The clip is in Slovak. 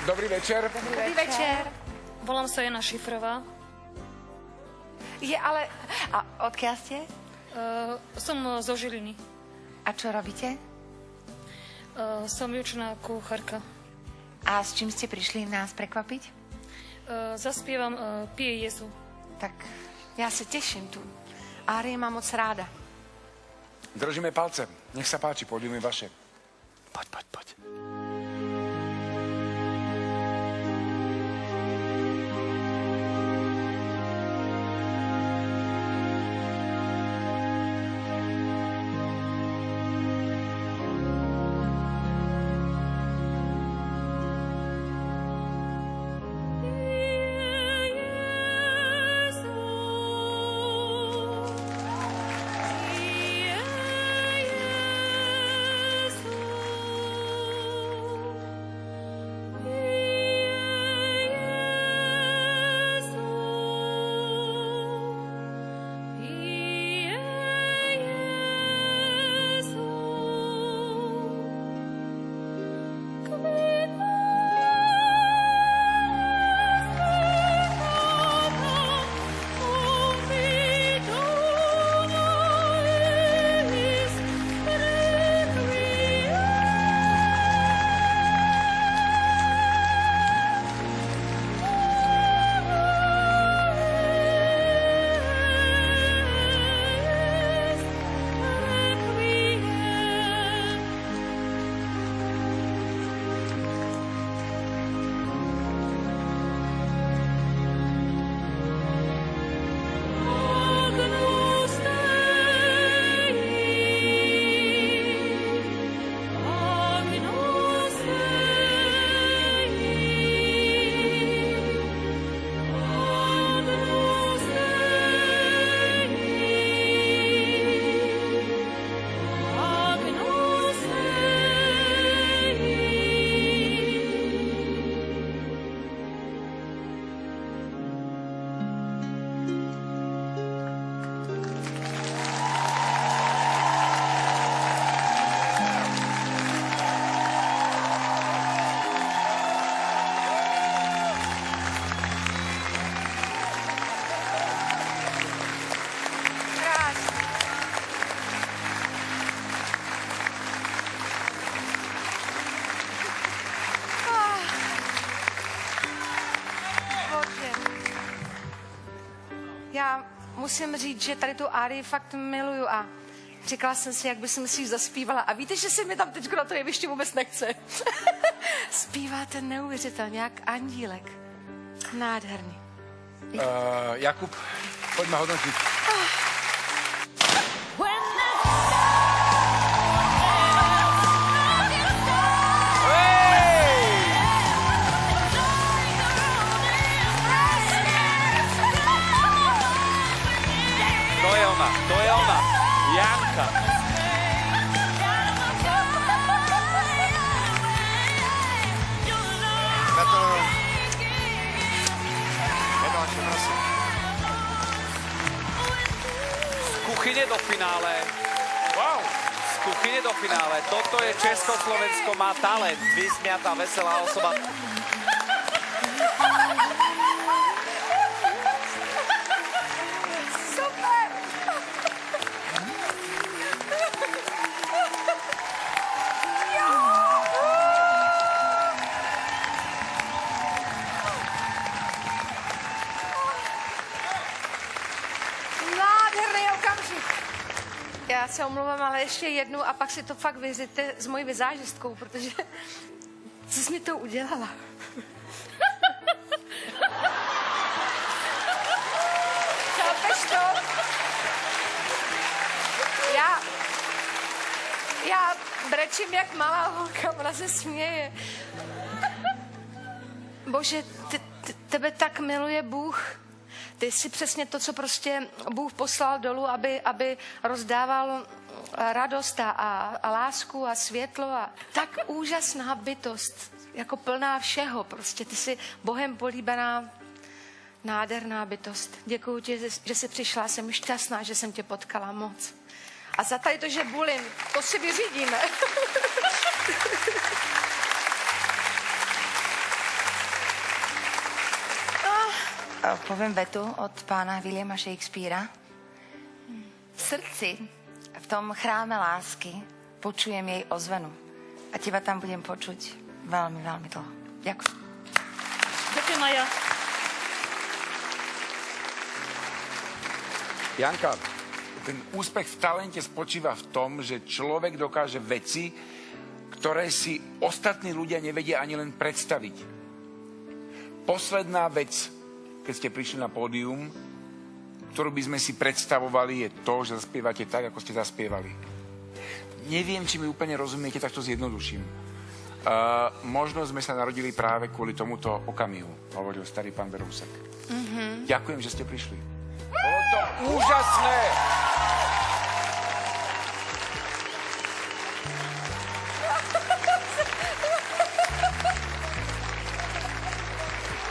Dobrý večer. Dobrý večer. Volám sa Jana Šifrová. A odkiaľ ste? Som zo Žiliny. A čo robíte? Som vyučená kuchárka. A s čím ste prišli nás prekvapiť? Zaspievam Pije Jezu. Tak ja sa teším tu. Árie mám moc ráda. Držíme palce. Nech sa páči, pódium je vaše. Poď. Já musím říct, že tady tu árii fakt miluju a říkala jsem si, jak by jsem si ji zaspívala. A víte, že se mi tam teď na to jeviště vůbec nechce. Zpíváte neuvěřitelně, jak andílek. Nádherný. Jakub, poďme hodnotiť. To je ona. Janka. Gratulujem. Jednáš, prosím. Z kuchyne do finále. Wow. Z kuchyne do finále. Toto je Československo má talent. Vysmiatá, veselá osoba. Já se omlouvám, ale ještě jednu a pak si to fakt vyřiďte s mojí vizážistkou, protože co jsi mi to udělala? Chápeš to? Já brečím jak malá holka, ona se směje. Bože, tebe tak miluje Bůh. Ty jsi přesně to, co prostě Bůh poslal dolů, aby rozdával radost a lásku a světlo a tak úžasná bytost, jako plná všeho. Prostě ty jsi Bohem políbená, nádherná bytost. Děkuju ti, že jsi přišla, jsem šťastná, že jsem tě potkala moc. A za tady to, že bulím, to si vyřídíme. poviem vetu od pána Williama Shakespearea. V srdci, v tom chráme lásky, počujem jej ozvenu. A teba tam budem počuť veľmi, veľmi dlho. Ďakujem. Ďakujem aj ja. Janka, ten úspech v talente spočíva v tom, že človek dokáže veci, ktoré si ostatní ľudia nevedia ani len predstaviť. Posledná vec, keď ste prišli na pódium, ktorú by sme si predstavovali, je to, že zaspievate tak, ako ste zaspievali. Neviem, či mi úplne rozumiete, tak to zjednoduším. Možno sme sa narodili práve kvôli tomuto okamihu, hovoril starý pán Berousek. Ďakujem, že ste prišli. Bolo to úžasné!